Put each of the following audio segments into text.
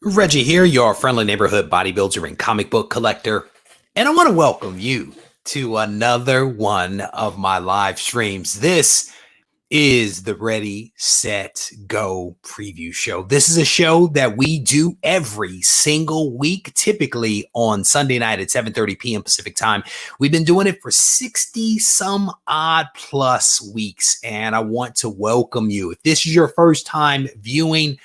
Reggie here, your friendly neighborhood bodybuilder and comic book collector, and I want to welcome you to another one of my live streams. This is the Ready, Set, Go preview show. This is a show that we do every single week, typically on Sunday night at 7:30 p.m. Pacific time. We've been doing it for 60 some odd plus weeks, and I want to welcome you. If this is your first time viewing,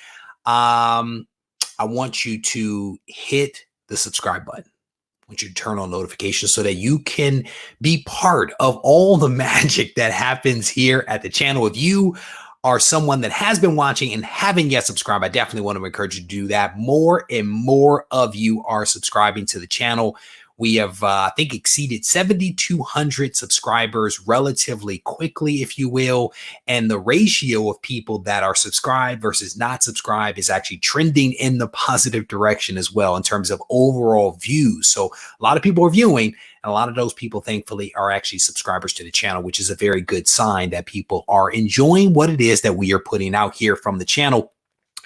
I want you to hit the subscribe button. I want you to turn on notifications so that you can be part of all the magic that happens here at the channel. If you are someone that has been watching and haven't yet subscribed, I definitely want to encourage you to do that. More and more of you are subscribing to the channel. We have, I think, exceeded 7,200 subscribers relatively quickly, if you will. And the ratio of people that are subscribed versus not subscribed is actually trending in the positive direction as well in terms of overall views. So a lot of people are viewing, and a lot of those people, thankfully, are actually subscribers to the channel, which is a very good sign that people are enjoying what it is that we are putting out here from the channel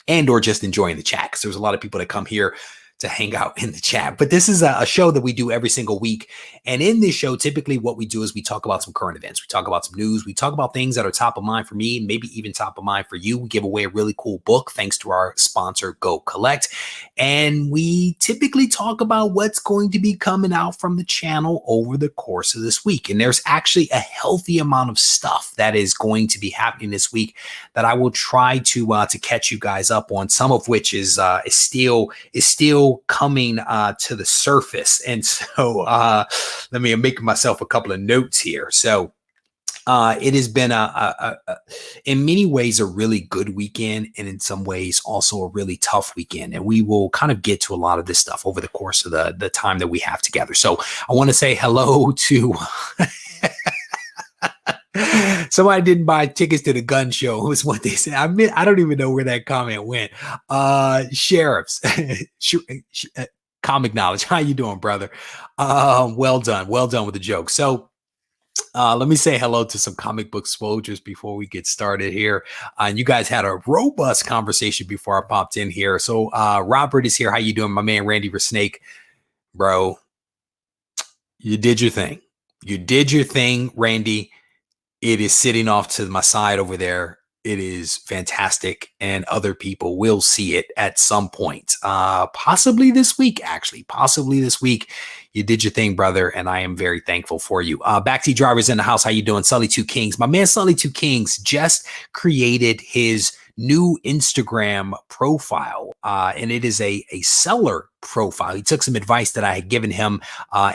and or just enjoying the chat. Because there's a lot of people that come here to hang out in the chat. But this is a show that we do every single week. And in this show, typically what we do is we talk about some current events. We talk about some news. We talk about things that are top of mind for me, maybe even top of mind for you. We give away a really cool book thanks to our sponsor, Go Collect. And we typically talk about what's going to be coming out from the channel over the course of this week. And there's actually a healthy amount of stuff that is going to be happening this week that I will try to catch you guys up on, some of which is still coming to the surface. And so let me make myself a couple of notes here. So it has been in many ways a really good weekend, and in some ways also a really tough weekend. And we will kind of get to a lot of this stuff over the course of the time that we have together. So I want to say hello to somebody didn't buy tickets to the gun show was what they said. I don't even know where that comment went. Sheriffs, comic knowledge. How you doing, brother? Well done with the joke. So let me say hello to some comic book soldiers before we get started here. And you guys had a robust conversation before I popped in here. So Robert is here. How you doing, my man? Randy Snake, bro. You did your thing. You did your thing, Randy. It is sitting off to my side over there. It is fantastic, and other people will see it at some point. Possibly this week, actually. Possibly this week. You did your thing, brother, and I am very thankful for you. Backseat Driver's in the house. How you doing? Sully 2 Kings. My man Sully 2 Kings just created his new Instagram profile, and it is a seller profile. He took some advice that I had given him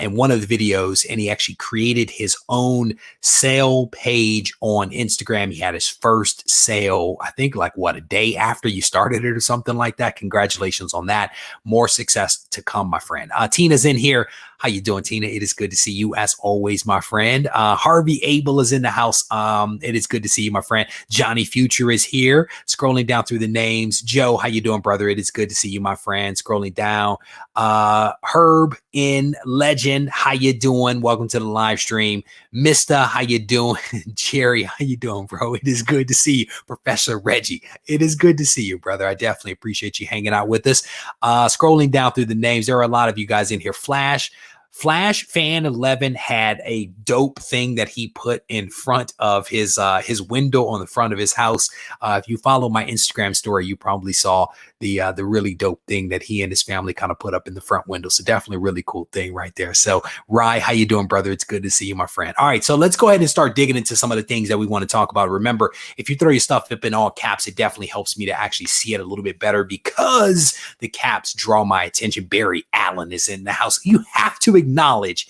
in one of the videos, and he actually created his own sale page on Instagram. He had his first sale, I think, like a day after you started it or something like that. Congratulations on that. More success to come, my friend. Tina's in here. How you doing, Tina? It is good to see you as always, my friend. Harvey Abel is in the house. It is good to see you, my friend. Johnny Future is here. Scrolling down through the names. Joe, how you doing, brother? It is good to see you, my friend. Scrolling down. Herb in Legend, how you doing? Welcome to the live stream. Mister, how you doing? Jerry, how you doing, bro? It is good to see you. Professor Reggie, it is good to see you, brother. I definitely appreciate you hanging out with us. Scrolling down through the names, there are a lot of you guys in here. Flash Fan 11 had a dope thing that he put in front of his window on the front of his house. If you follow my Instagram story, you probably saw the really dope thing that he and his family kind of put up in the front window. So definitely a really cool thing right there. So Rye, how you doing, brother? It's good to see you, my friend. All right, so let's go ahead and start digging into some of the things that we want to talk about. Remember, if you throw your stuff up in all caps, it definitely helps me to actually see it a little bit better because the caps draw my attention. Barry Allen is in the house. You have to acknowledge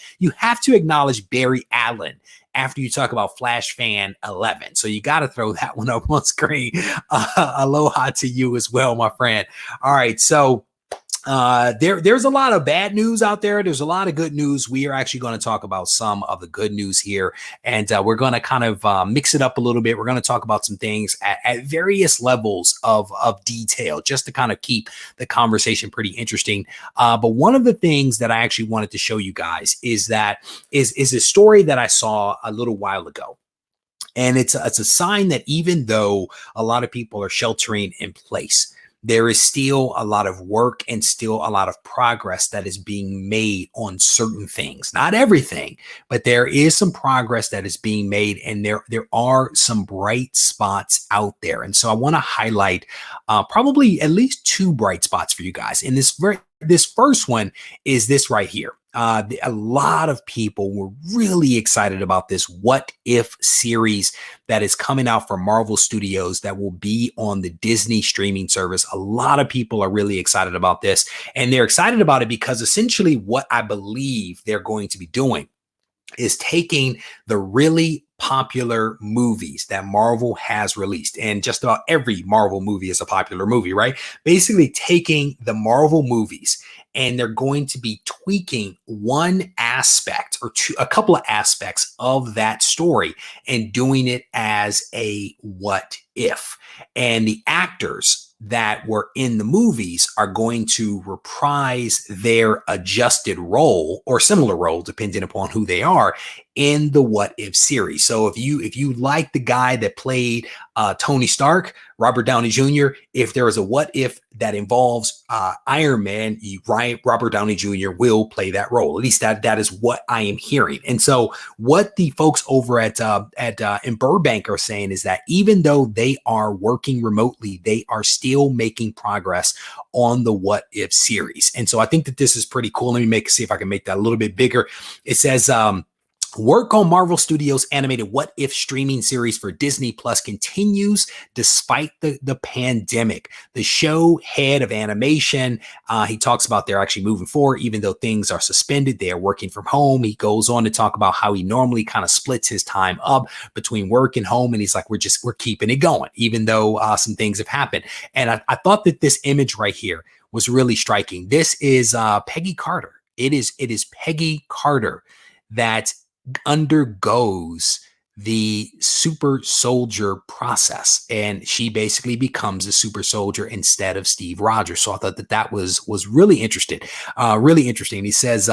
Barry Allen after you talk about Flash Fan 11. So you got to throw that one up on screen. Aloha to you as well, my friend. All right. So there's a lot of bad news out there. There's a lot of good news. We are actually going to talk about some of the good news here, and we're going to kind of mix it up a little bit. We're going to talk about some things at various levels of detail, just to kind of keep the conversation pretty interesting. But one of the things that I actually wanted to show you guys is a story that I saw a little while ago. And it's a sign that even though a lot of people are sheltering in place, there is still a lot of work and still a lot of progress that is being made on certain things. Not everything, but there is some progress that is being made, and there are some bright spots out there. And so I want to highlight probably at least two bright spots for you guys. And this first one is this right here. A lot of people were really excited about this What If series that is coming out from Marvel Studios that will be on the Disney streaming service. A lot of people are really excited about this, and they're excited about it because essentially what I believe they're going to be doing is taking the really popular movies that Marvel has released, and just about every Marvel movie is a popular movie, right? Basically taking the Marvel movies, and they're going to be tweaking one aspect or a couple of aspects of that story and doing it as a what if. And the actors that were in the movies are going to reprise their adjusted role or similar role, depending upon who they are, in the What If series. So if you like the guy that played Tony Stark, Robert Downey Jr., if there is a what if that involves Iron Man, Robert Downey Jr. will play that role. At least that is what I am hearing. And so what the folks over at in Burbank are saying is that even though they are working remotely, they are still making progress on the What If series. And so I think that this is pretty cool. Let me see if I can make that a little bit bigger. It says, work on Marvel Studios' animated What If streaming series for Disney Plus continues despite the pandemic. The show head of animation, he talks about they're actually moving forward, even though things are suspended. They are working from home. He goes on to talk about how he normally kind of splits his time up between work and home. And he's like, we're keeping it going, even though some things have happened. And I thought that this image right here was really striking. This is Peggy Carter. It is Peggy Carter that undergoes the super soldier process, and she basically becomes a super soldier instead of Steve Rogers. So I thought that was really interesting. He says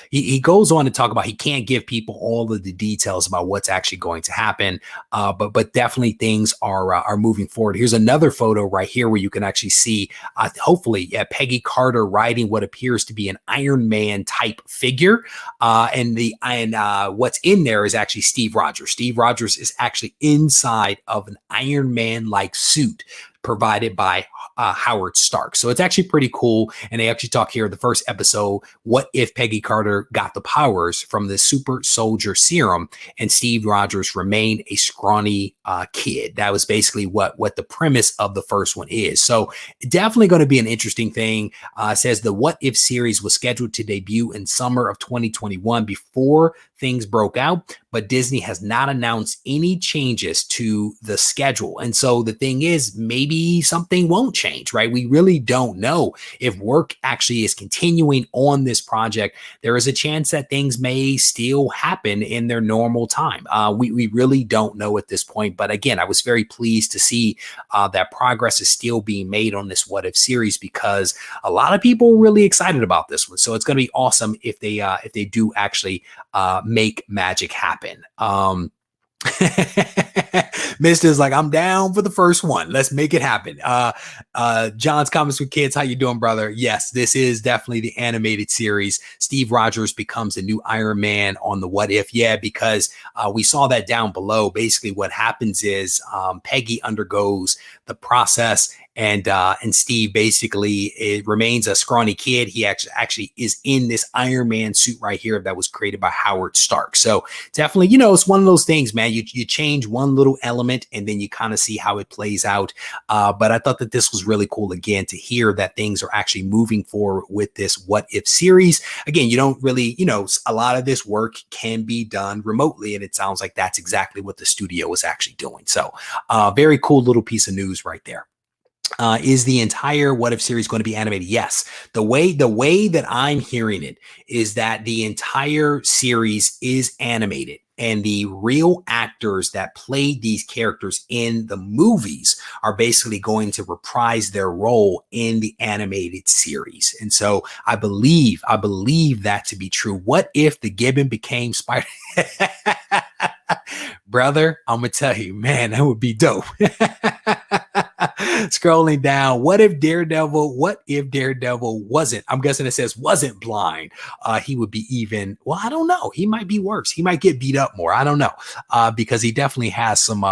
he goes on to talk about he can't give people all of the details about what's actually going to happen, but definitely things are moving forward. Here's another photo right here where you can actually see hopefully Peggy Carter riding what appears to be an Iron Man type figure, and what's in there is actually Steve Rogers. Steve Rogers is actually inside of an Iron Man-like suit provided by Howard Stark. So it's actually pretty cool. And they actually talk here in the first episode, what if Peggy Carter got the powers from the super soldier serum and Steve Rogers remained a scrawny kid? That was basically what the premise of the first one is. So definitely going to be an interesting thing. Says the What If series was scheduled to debut in summer of 2021 before things broke out, but Disney has not announced any changes to the schedule. And so the thing is, maybe something won't change, right? We really don't know if work actually is continuing on this project. There is a chance that things may still happen in their normal time. We really don't know at this point. But again, I was very pleased to see that progress is still being made on this What If series, because a lot of people are really excited about this one. So it's going to be awesome if they do actually make magic happen. Mister's like, I'm down for the first one. Let's make it happen. John's Comments with Kids. How you doing, brother? Yes, this is definitely the animated series. Steve Rogers becomes the new Iron Man on the What If. Yeah, because we saw that down below. Basically what happens is Peggy undergoes the process, and Steve basically remains a scrawny kid. He actually is in this Iron Man suit right here that was created by Howard Stark. So definitely, it's one of those things, man. You change one little element and then you kind of see how it plays out. But I thought that this was really cool, again, to hear that things are actually moving forward with this What If series. Again, you don't really, a lot of this work can be done remotely, and it sounds like that's exactly what the studio is actually doing. So very cool little piece of news right there. Is the entire What If series going to be animated? Yes. The way that I'm hearing it is that the entire series is animated, and the real actors that played these characters in the movies are basically going to reprise their role in the animated series. And so I believe that to be true. What if the Gibbon became Spider? Brother, I'm gonna tell you, man, that would be dope. Scrolling down, what if Daredevil wasn't, I'm guessing it says wasn't blind? He would be even, well, I don't know. He might be worse. He might get beat up more. I don't know. Because he definitely has some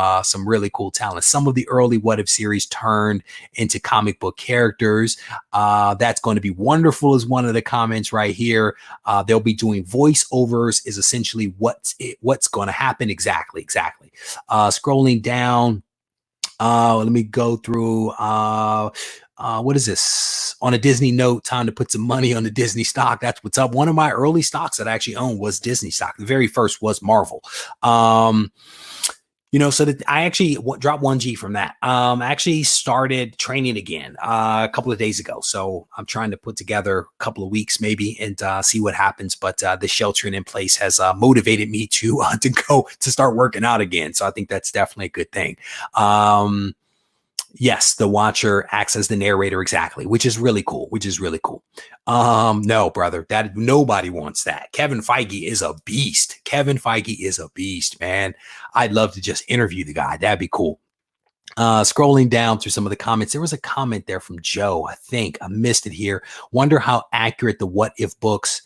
really cool talent. Some of the early What If series turned into comic book characters. That's going to be wonderful is one of the comments right here. They'll be doing voiceovers is essentially what's going to happen. Exactly. Scrolling down, let me go through. What is this? On a Disney note, time to put some money on the Disney stock. That's what's up. One of my early stocks that I actually owned was Disney stock. The very first was Marvel. So that I actually dropped 1G from that. I actually started training again a couple of days ago. So I'm trying to put together a couple of weeks maybe and see what happens. But the sheltering in place has motivated me to start working out again. So I think that's definitely a good thing. Yes, the Watcher acts as the narrator exactly, which is really cool. No, brother, that nobody wants that. Kevin Feige is a beast, man. I'd love to just interview the guy. That'd be cool. Scrolling down through some of the comments, there was a comment there from Joe. I think I missed it here. Wonder how accurate the What If books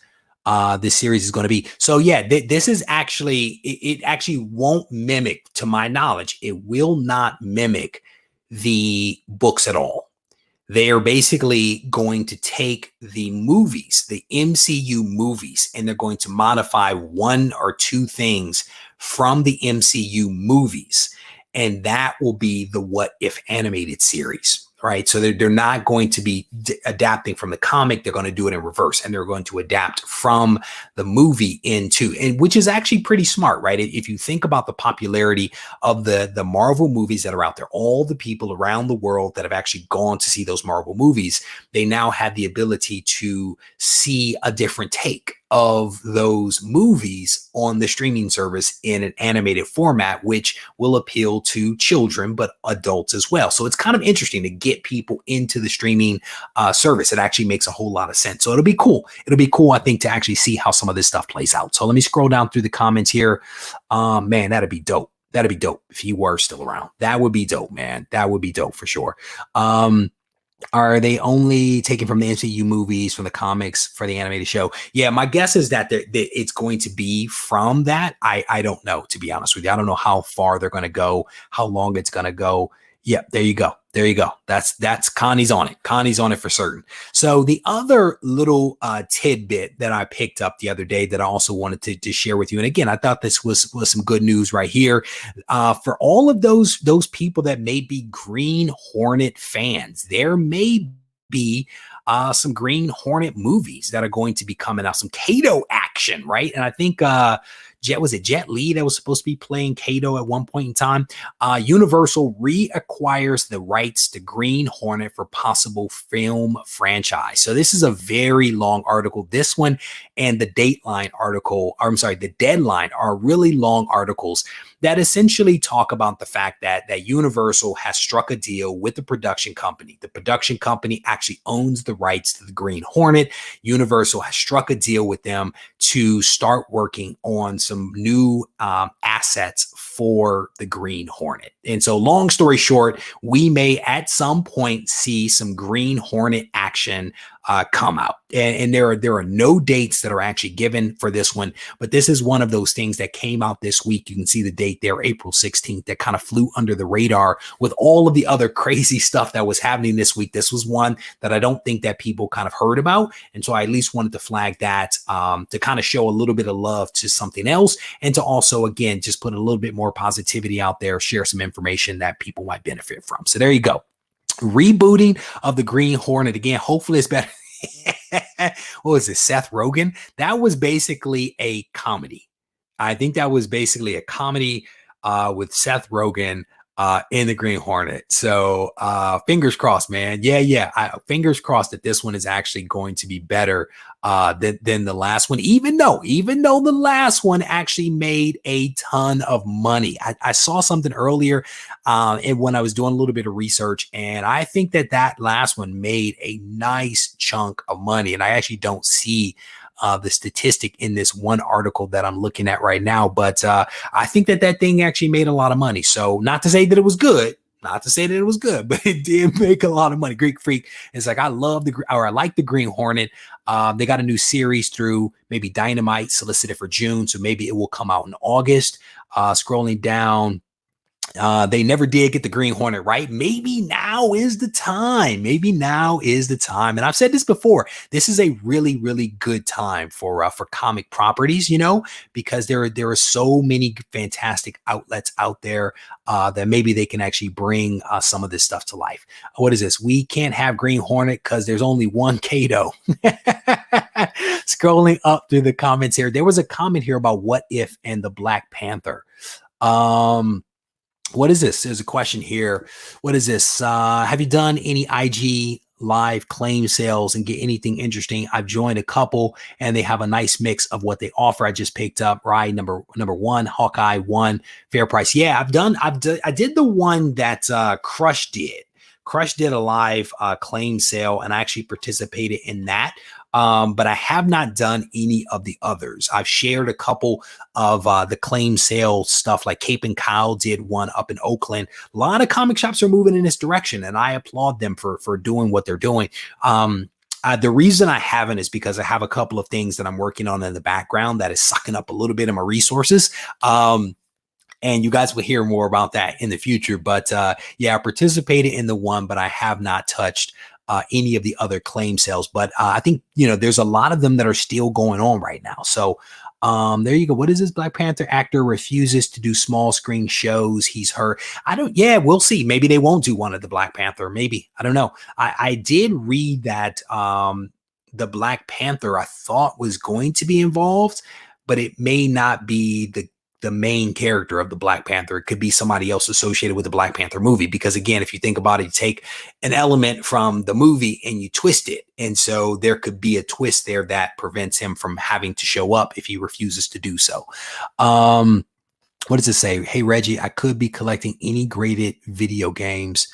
this series is going to be. So yeah, this is actually, it actually won't mimic, to my knowledge, it will not mimic the books at all. They are basically going to take the movies, the MCU movies, and they're going to modify one or two things from the MCU movies. And that will be the What If animated series. Right. So they're not going to be adapting from the comic. They're going to do it in reverse, and they're going to adapt from the movie into, and which is actually pretty smart. Right. If you think about the popularity of the Marvel movies that are out there, all the people around the world that have actually gone to see those Marvel movies, they now have the ability to see a different take of those movies on the streaming service in an animated format, which will appeal to children, but adults as well. So it's kind of interesting to get people into the streaming service. It actually makes a whole lot of sense. So it'll be cool. I think, to actually see how some of this stuff plays out. So let me scroll down through the comments here. Man, that'd be dope. That'd be dope if he were still around. That would be dope, man. That would be dope for sure. Are they only taken from the MCU movies, from the comics for the animated show? Yeah, my guess is that it's going to be from that. I don't know, to be honest with you. I don't know how far they're going to go, how long it's going to go. Yeah, there you go. That's Connie's on it. Connie's on it for certain. So the other little tidbit that I picked up the other day that I also wanted to share with you. And again, I thought this was some good news right here. For all of those people that may be Green Hornet fans, there may be some Green Hornet movies that are going to be coming out, some Kato action, right? And I think Jet Li that was supposed to be playing Kato at one point in time. Universal reacquires the rights to Green Hornet for possible film franchise. So this is a very long article. This one and the Deadline are really long articles that essentially talk about the fact that Universal has struck a deal with the production company. The production company actually owns the rights to the Green Hornet. Universal has struck a deal with them to start working on some new assets for the Green Hornet. And so long story short, we may at some point see some Green Hornet action come out. And there are no dates that are actually given for this one, but this is one of those things that came out this week. You can see the date there, April 16th, that kind of flew under the radar with all of the other crazy stuff that was happening this week. This was one that I don't think that people kind of heard about. And so I at least wanted to flag that to kind of show a little bit of love to something else, and to also, again, just put a little bit more positivity out there, share some information that people might benefit from. So there you go. Rebooting of the Green Hornet. Again, hopefully it's better. What was it? Seth Rogen? That was basically a comedy. I think that was basically a comedy with Seth Rogen in the Green Hornet. So fingers crossed, man. Yeah. Fingers crossed that this one is actually going to be better than the last one, even though the last one actually made a ton of money. I saw something earlier and when I was doing a little bit of research, and I think that last one made a nice chunk of money. And I actually don't see the statistic in this one article that I'm looking at right now, but I think that thing actually made a lot of money. So not to say that it was good, Not to say that it was good, but it did make a lot of money. Greek Freak is like, I like the Green Hornet. They got a new series through maybe Dynamite, solicited for June, so maybe it will come out in August. Scrolling down, they never did get the Green Hornet right. Maybe now is the time. Maybe now is the time. And I've said this before. This is a really, really good time for comic properties, you know, because there are so many fantastic outlets out there that maybe they can actually bring some of this stuff to life. What is this? We can't have Green Hornet because there's only one Kato. Scrolling up through the comments here, there was a comment here about What If and the Black Panther. What is this? There's a question here. What is this? Have you done any IG live claim sales and get anything interesting? I've joined a couple and they have a nice mix of what they offer. I just picked up Ride number one, Hawkeye 1, fair price. Yeah, I did the one that Crush did. Crush did a live claim sale and I actually participated in that. But I have not done any of the others. I've shared a couple of the claim sale stuff, like Cape and Kyle did one up in Oakland. A lot of comic shops are moving in this direction, and I applaud them for doing what they're doing. The reason I haven't is because I have a couple of things that I'm working on in the background that is sucking up a little bit of my resources. And you guys will hear more about that in the future. But yeah, I participated in the one, but I have not touched any of the other claim sales. But I think, you know, there's a lot of them that are still going on right now. So there you go. What is this? Black Panther actor refuses to do small screen shows. He's hurt. Yeah, we'll see. Maybe they won't do one of the Black Panther. Maybe. I don't know. I did read that the Black Panther I thought was going to be involved, but it may not be the main character of the Black Panther. It could be somebody else associated with the Black Panther movie. Because again, if you think about it, you take an element from the movie and you twist it. And so there could be a twist there that prevents him from having to show up if he refuses to do so. What does it say? Hey, Reggie, I could be collecting any graded video games.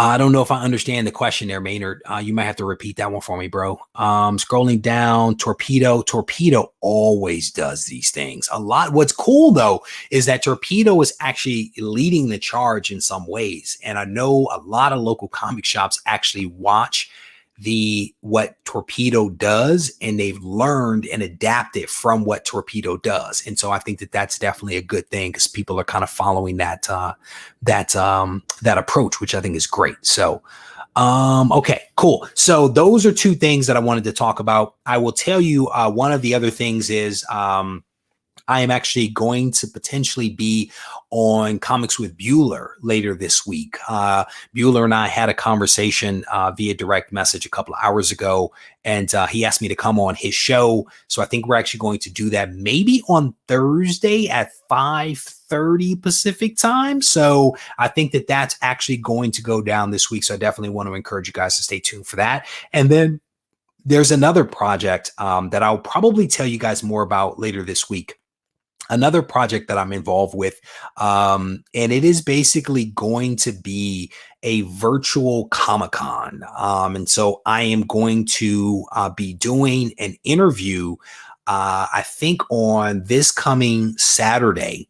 I don't know if I understand the question there, Maynard. You might have to repeat that one for me, bro. Scrolling down, Torpedo always does these things a lot. What's cool though, is that Torpedo is actually leading the charge in some ways. And I know a lot of local comic shops actually watch what Torpedo does, and they've learned and adapted from what Torpedo does. And so I think that that's definitely a good thing, because people are kind of following that approach, which I think is great. So okay, cool. So those are two things that I wanted to talk about. I will tell you one of the other things is I am actually going to potentially be on Comics with Bueller later this week. Bueller and I had a conversation via direct message a couple of hours ago, and he asked me to come on his show. So I think we're actually going to do that maybe on Thursday at 5:30 Pacific time. So I think that that's actually going to go down this week. So I definitely want to encourage you guys to stay tuned for that. And then there's another project that I'll probably tell you guys more about later this week. Another project that I'm involved with, and it is basically going to be a virtual Comic-Con. And so I am going to be doing an interview, I think on this coming Saturday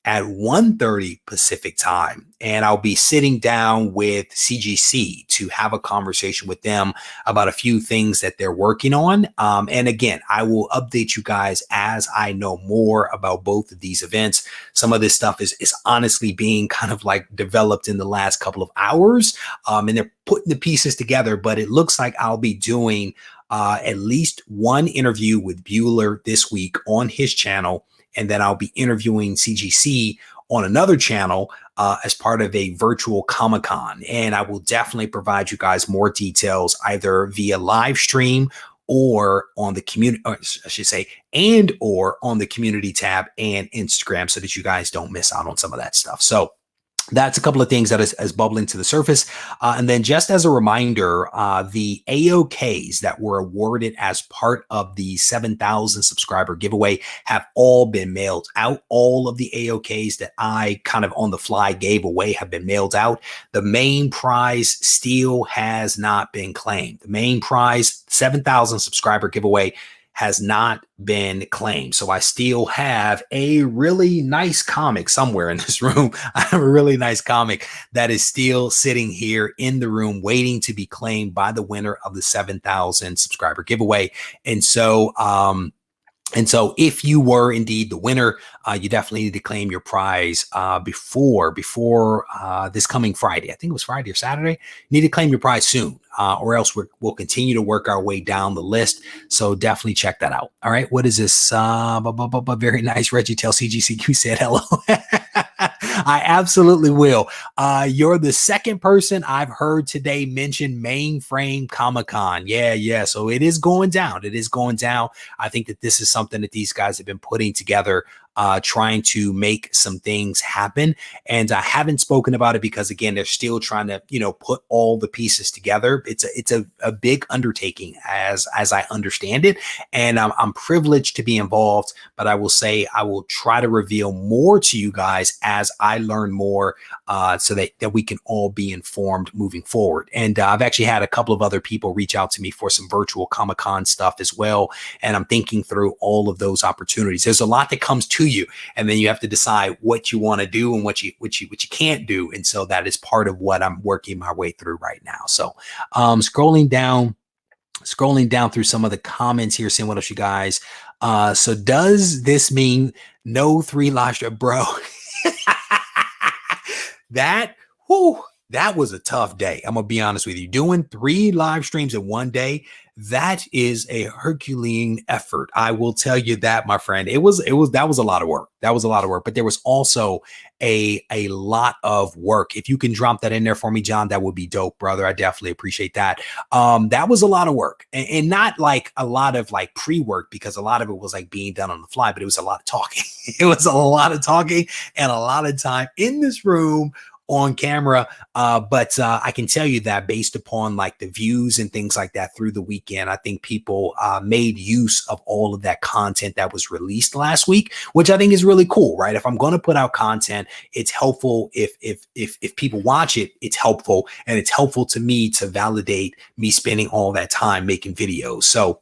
at 1:30 Pacific time. And I'll be sitting down with CGC to have a conversation with them about a few things that they're working on. And again, I will update you guys as I know more about both of these events. Some of this stuff is honestly being kind of like developed in the last couple of hours. And they're putting the pieces together, but it looks like I'll be doing at least one interview with Bueller this week on his channel. And then I'll be interviewing CGC on another channel as part of a virtual Comic-Con. And I will definitely provide you guys more details either via live stream or on the community, I should say, and or on the community tab and Instagram, so that you guys don't miss out on some of that stuff. So that's a couple of things that is bubbling to the surface. And then just as a reminder, the AOKs that were awarded as part of the 7,000 subscriber giveaway have all been mailed out. All of the AOKs that I kind of on the fly gave away have been mailed out. The main prize still has not been claimed. The main prize, 7,000 subscriber giveaway, has not been claimed. So I still have a really nice comic somewhere in this room. I have a really nice comic that is still sitting here in the room waiting to be claimed by the winner of the 7,000 subscriber giveaway. And so if you were indeed the winner, you definitely need to claim your prize before this coming Friday. I think it was Friday or Saturday. You need to claim your prize soon, or else we'll continue to work our way down the list. So definitely check that out. All right. What is this? Very nice. Reggie tell CGCQ said hello. I absolutely will. You're the second person I've heard today mention Mainframe Comic Con. Yeah. So it is going down. It is going down. I think that this is something that these guys have been putting together, trying to make some things happen. And I haven't spoken about it because, again, they're still trying to, put all the pieces together. It's a big undertaking as I understand it. And I'm privileged to be involved, but I will say I will try to reveal more to you guys as I learn more, so that we can all be informed moving forward. And I've actually had a couple of other people reach out to me for some virtual Comic-Con stuff as well. And I'm thinking through all of those opportunities. There's a lot that comes to you, and then you have to decide what you want to do and what you can't do. And so that is part of what I'm working my way through right now. So scrolling down through some of the comments here, seeing what else you guys. So does this mean no 3 live stream, bro? That was a tough day. I'm gonna be honest with you. Doing 3 live streams in one day, that is a Herculean effort. I will tell you that, my friend. That was a lot of work. That was a lot of work, but there was also a lot of work. If you can drop that in there for me, John, that would be dope, brother. I definitely appreciate that. That was a lot of work, and not like a lot of like pre-work, because a lot of it was like being done on the fly, but it was a lot of talking. It was a lot of talking and a lot of time in this room on camera. But I can tell you that based upon like the views and things like that through the weekend, I think people made use of all of that content that was released last week, which I think is really cool, right? If I'm going to put out content, it's helpful if people watch it, it's helpful. And it's helpful to me to validate me spending all that time making videos. So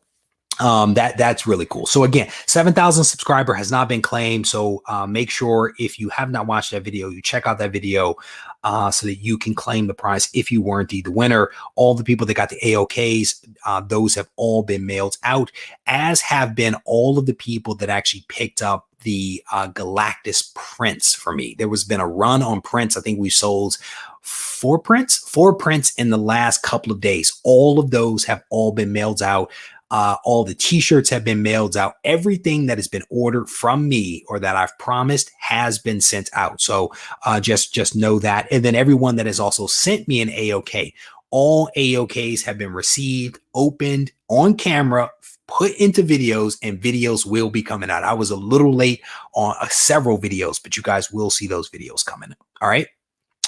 that's really cool. So again, 7,000 subscriber has not been claimed. So make sure if you have not watched that video, you check out that video so that you can claim the prize if you were indeed the winner. All the people that got the AOKs, those have all been mailed out, as have been all of the people that actually picked up the Galactus prints for me. There was been a run on prints. I think we sold 4 prints in the last couple of days. All of those have all been mailed out. All the t-shirts have been mailed out. Everything that has been ordered from me or that I've promised has been sent out. So just know that. And then everyone that has also sent me an AOK, all AOKs have been received, opened on camera, put into videos, and videos will be coming out. I was a little late on several videos, but you guys will see those videos coming. All right.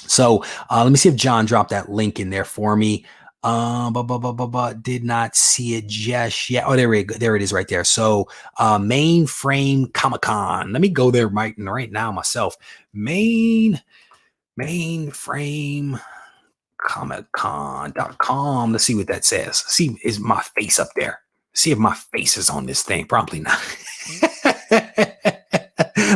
So let me see if John dropped that link in there for me. Did not see it just yet. Oh, there it is right there. So Mainframe Comic Con. Let me go there right now myself. Mainframe comiccon.com. Let's see what that says. See, is my face up there? See if my face is on this thing. Probably not.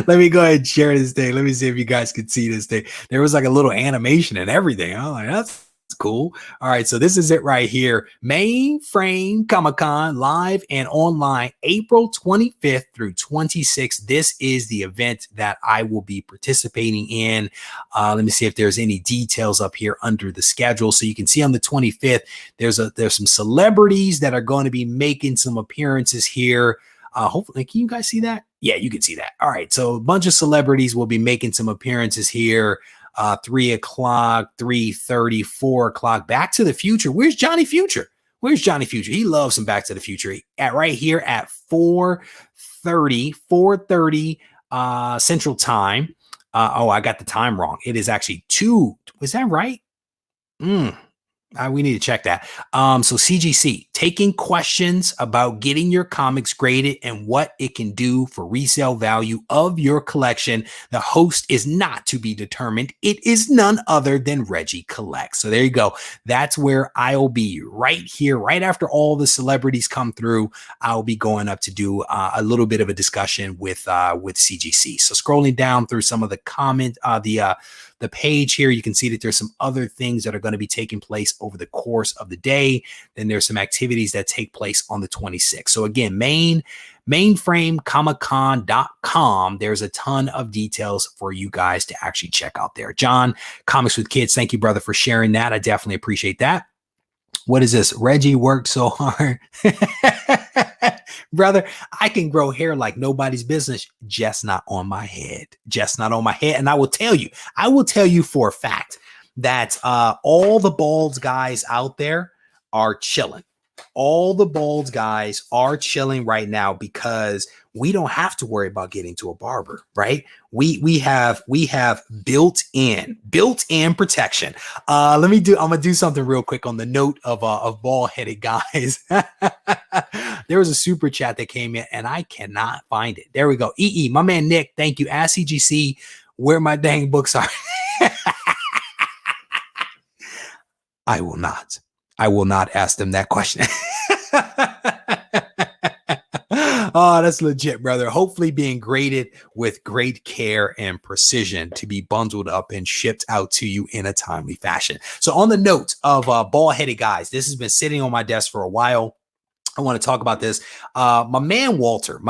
Let me go ahead and share this thing. Let me see if you guys can see this thing. There was like a little animation and everything. I'm like, that's cool. All right, so this is it right here. Mainframe Comic Con, live and online, April 25th through 26th. This is the event that I will be participating in. Let me see if there's any details up here under the schedule. So you can see on the 25th, there's some celebrities that are going to be making some appearances here. Hopefully, can you guys see that? Yeah, you can see that. All right, so a bunch of celebrities will be making some appearances here. 3 o'clock, 3:30, 4 o'clock. Back to the Future. Where's Johnny Future? Where's Johnny Future? He loves some Back to the Future. Right here at 4:30 Central Time. Oh, I got the time wrong. It is actually 2. Is that right? We need to check that. So CGC, taking questions about getting your comics graded and what it can do for resale value of your collection. The host is not to be determined. It is none other than Regie Collects. So there you go. That's where I'll be right here, right after all the celebrities come through. I'll be going up to do a little bit of a discussion with CGC. So scrolling down through some of the the page here, you can see that there's some other things that are going to be taking place over the course of the day. Then there's some activities that take place on the 26th. So again, mainframecomiccon.com. There's a ton of details for you guys to actually check out there. John, Comics with Kids, thank you, brother, for sharing that. I definitely appreciate that. What is this? Reggie worked so hard. Brother, I can grow hair like nobody's business, just not on my head. Just not on my head. And I will tell you for a fact that all the bald guys out there are chilling. All the bald guys are chilling right now because we don't have to worry about getting to a barber, right? We have built-in protection. I'm gonna do something real quick on the note of bald-headed guys. There was a super chat that came in and I cannot find it. There we go. My man Nick, thank you. Ask CGC where my dang books are. I will not ask them that question. Oh, that's legit, brother. Hopefully being graded with great care and precision to be bundled up and shipped out to you in a timely fashion. So on the note of bald-headed guys, this has been sitting on my desk for a while. I want to talk about this. My man Walter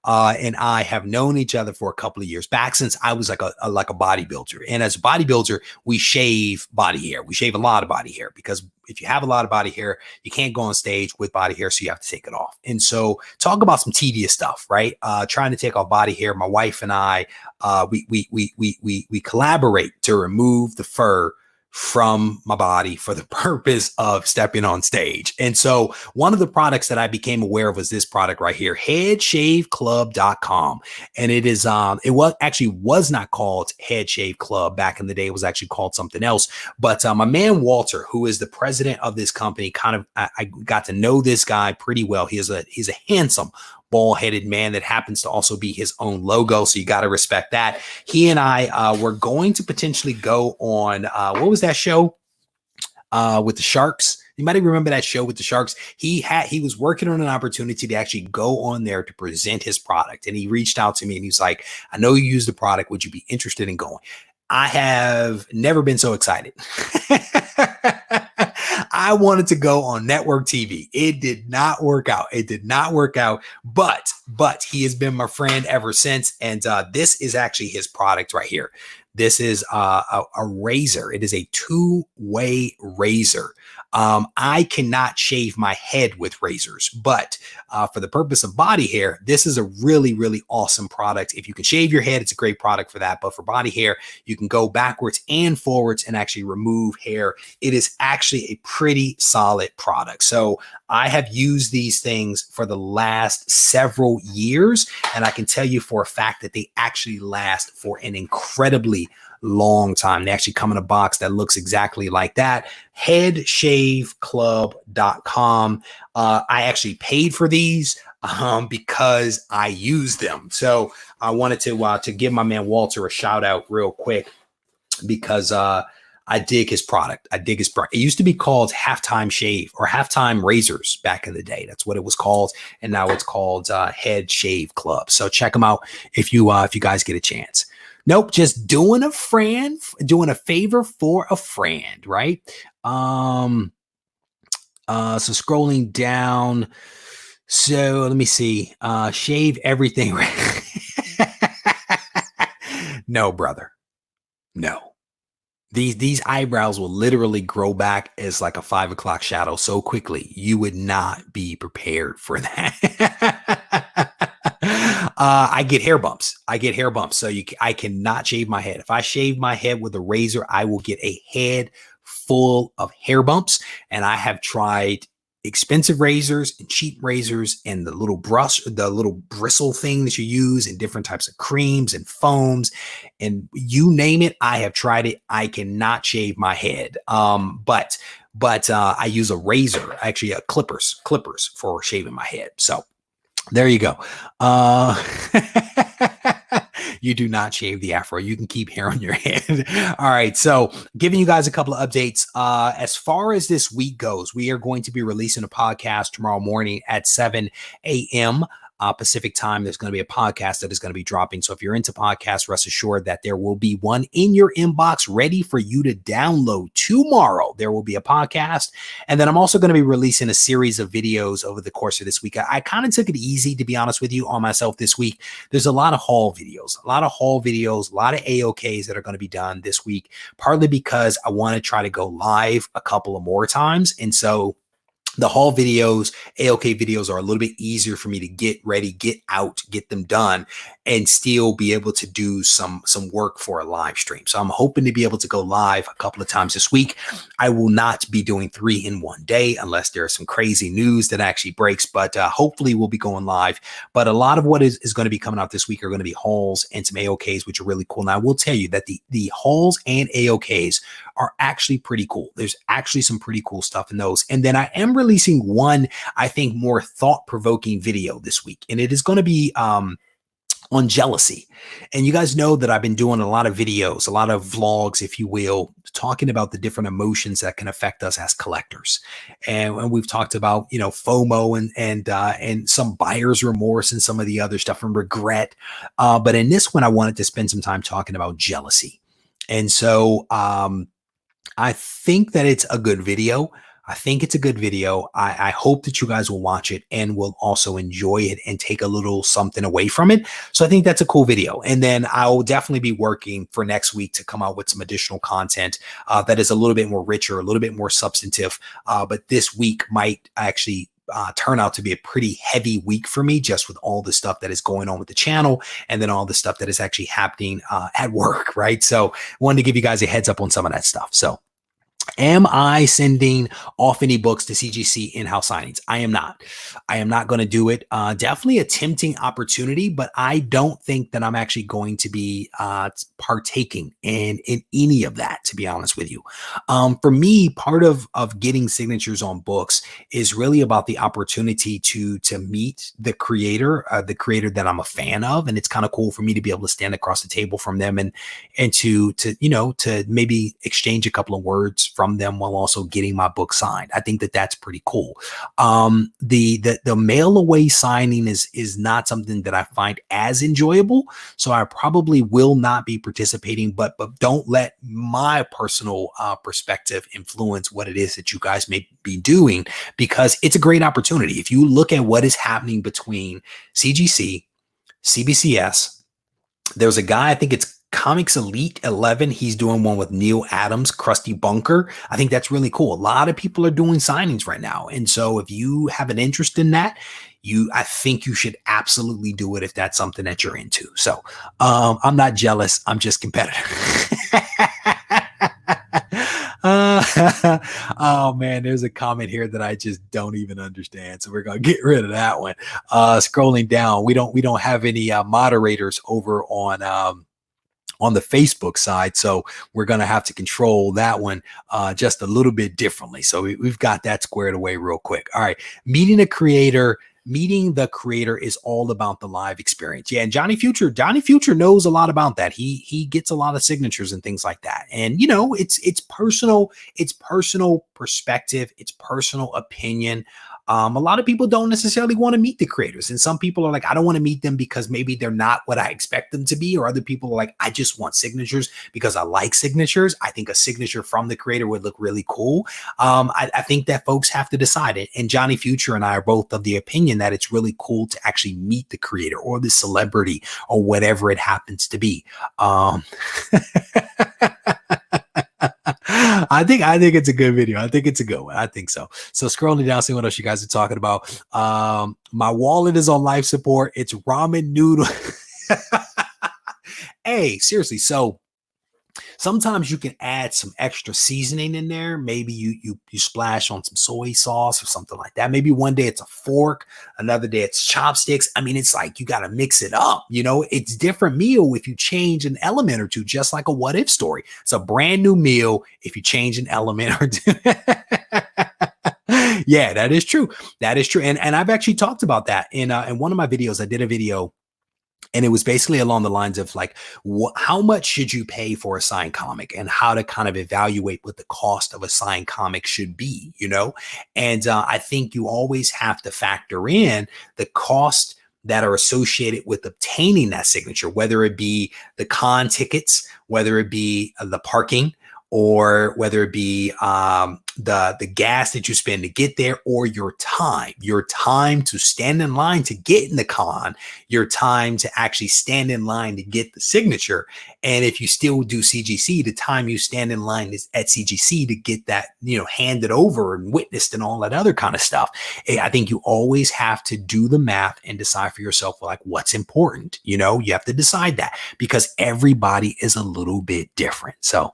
and I have known each other for a couple of years back since I was like a bodybuilder. And as a bodybuilder, we shave body hair. We shave a lot of body hair because if you have a lot of body hair, you can't go on stage with body hair, so you have to take it off. And so talk about some tedious stuff, right? Trying to take off body hair. My wife and I, we collaborate to remove the fur from my body for the purpose of stepping on stage. And so one of the products that I became aware of was this product right here, headshaveclub.com. And it is, was not called Head Shave Club back in the day. It was actually called something else. But my man, Walter, who is the president of this company, I got to know this guy pretty well. He's a handsome, bald-headed man that happens to also be his own logo. So you got to respect that. He and I were going to potentially go on, what was that show with the Sharks? You might even remember that show with the Sharks. He was working on an opportunity to actually go on there to present his product. And he reached out to me and he was like, I know you use the product. Would you be interested in going? I have never been so excited. I wanted to go on network TV. It did not work out. But he has been my friend ever since. And this is actually his product right here. This is a razor. It is a two-way razor. I cannot shave my head with razors, but for the purpose of body hair, this is a really, really awesome product. If you can shave your head, it's a great product for that. But for body hair, you can go backwards and forwards and actually remove hair. It is actually a pretty solid product. So I have used these things for the last several years, and I can tell you for a fact that they actually last for an incredibly long time. They actually come in a box that looks exactly like that. Headshaveclub.com. I actually paid for these because I use them. So I wanted to give my man Walter a shout out real quick because I dig his product. It used to be called Halftime Shave or Halftime Razors back in the day. That's what it was called. And now it's called Head Shave Club. So check them out if you guys get a chance. Nope, just doing a favor for a friend, right? So scrolling down. So let me see. Shave everything. No, brother. No. These eyebrows will literally grow back as like a 5 o'clock shadow so quickly. You would not be prepared for that. I get hair bumps. So I cannot shave my head. If I shave my head with a razor, I will get a head full of hair bumps. And I have tried expensive razors and cheap razors and the little bristle thing that you use and different types of creams and foams and you name it. I have tried it. I cannot shave my head. But I use a razor, actually clippers for shaving my head. So there you go. You do not shave the afro. You can keep hair on your head. All right. So giving you guys a couple of updates. As far as this week goes, we are going to be releasing a podcast tomorrow morning at 7 a.m. Pacific time. There's going to be a podcast that is going to be dropping. So if you're into podcasts, rest assured that there will be one in your inbox ready for you to download tomorrow. There will be a podcast. And then I'm also going to be releasing a series of videos over the course of this week. I kind of took it easy, to be honest with you, on myself this week. There's a lot of haul videos, a lot of AOKs that are going to be done this week, partly because I want to try to go live a couple of more times. And so the haul videos, AOK videos are a little bit easier for me to get ready, get out, get them done, and still be able to do some work for a live stream. So I'm hoping to be able to go live a couple of times this week. I will not be doing 3 in one day unless there's some crazy news that actually breaks, but hopefully we'll be going live. But a lot of what is going to be coming out this week are going to be hauls and some AOKs, which are really cool. Now I will tell you that the hauls and AOKs are actually pretty cool. There's actually some pretty cool stuff in those. And then I am releasing one, I think, more thought-provoking video this week. And it is going to be on jealousy. And you guys know that I've been doing a lot of videos, a lot of vlogs, if you will, talking about the different emotions that can affect us as collectors. And we've talked about, you know, FOMO and some buyer's remorse and some of the other stuff and regret. But in this one, I wanted to spend some time talking about jealousy. And so I think that it's a good video. I think it's a good video. I hope that you guys will watch it and will also enjoy it and take a little something away from it. So I think that's a cool video. And then I'll definitely be working for next week to come out with some additional content that is a little bit more richer, a little bit more substantive. But this week might actually turn out to be a pretty heavy week for me, just with all the stuff that is going on with the channel and then all the stuff that is actually happening at work, right? So I wanted to give you guys a heads up on some of that stuff. So am I sending off any books to CGC in-house signings? I am not. I am not going to do it. Definitely a tempting opportunity, but I don't think that I'm actually going to be partaking in any of that, to be honest with you. For me, part of getting signatures on books is really about the opportunity to meet the creator that I'm a fan of. And it's kind of cool for me to be able to stand across the table from them and to maybe exchange a couple of words from them while also getting my book signed. I think that that's pretty cool. The mail away signing is not something that I find as enjoyable. So I probably will not be participating, but don't let my personal perspective influence what it is that you guys may be doing, because it's a great opportunity. If you look at what is happening between CGC, CBCS, there's a guy, I think it's Comics Elite 11. He's doing one with Neal Adams, Krusty Bunker. I think that's really cool. A lot of people are doing signings right now. And so if you have an interest in that, I think you should absolutely do it if that's something that you're into. So I'm not jealous. I'm just competitive. Oh man, there's a comment here that I just don't even understand. So we're gonna get rid of that one. Scrolling down, we don't have any moderators over on the Facebook side. So we're going to have to control that one just a little bit differently. So we've got that squared away real quick. All right. Meeting the creator is all about the live experience. Yeah. And Johnny Future knows a lot about that. He gets a lot of signatures and things like that. And you know, it's personal perspective. It's personal opinion. A lot of people don't necessarily want to meet the creators. And some people are like, I don't want to meet them because maybe they're not what I expect them to be. Or other people are like, I just want signatures because I like signatures. I think a signature from the creator would look really cool. I think that folks have to decide it. And Johnny Future and I are both of the opinion that it's really cool to actually meet the creator or the celebrity or whatever it happens to be. I think it's a good video. I think it's a good one. I think so. So scrolling down, see what else you guys are talking about. My wallet is on life support. It's Ramen Noodles. Hey, seriously. So Sometimes you can add some extra seasoning in there. Maybe you splash on some soy sauce or something like that. Maybe one day it's a fork, another day it's chopsticks. I mean, it's like you got to mix it up. You know, it's different meal if you change an element or two, just like a what if story. It's a brand new meal if you change an element or two. Yeah, that is true. That is true. And I've actually talked about that in one of my videos. I did a video and it was basically along the lines of like, how much should you pay for a signed comic and how to kind of evaluate what the cost of a signed comic should be, you know? And I think you always have to factor in the cost that are associated with obtaining that signature, whether it be the con tickets, whether it be the parking, or whether it be the gas that you spend to get there, or your time to stand in line to get in the con, your time to actually stand in line to get the signature. And if you still do CGC, the time you stand in line is at CGC to get that, you know, handed over and witnessed and all that other kind of stuff. I think you always have to do the math and decide for yourself, like, what's important. You know, you have to decide that because everybody is a little bit different. So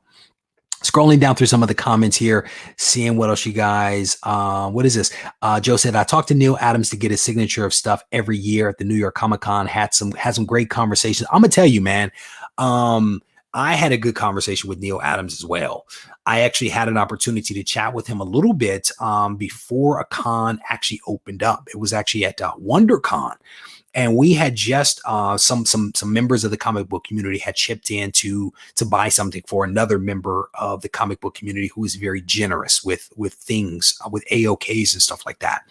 scrolling down through some of the comments here, seeing what else you guys, what is this? Joe said, I talked to Neal Adams to get his signature of stuff every year at the New York Comic Con, had some great conversations. I'm gonna tell you, man, I had a good conversation with Neal Adams as well. I actually had an opportunity to chat with him a little bit before a con actually opened up. It was actually at WonderCon. And we had just some members of the comic book community had chipped in to buy something for another member of the comic book community who is very generous with things, with AOKs and stuff like that.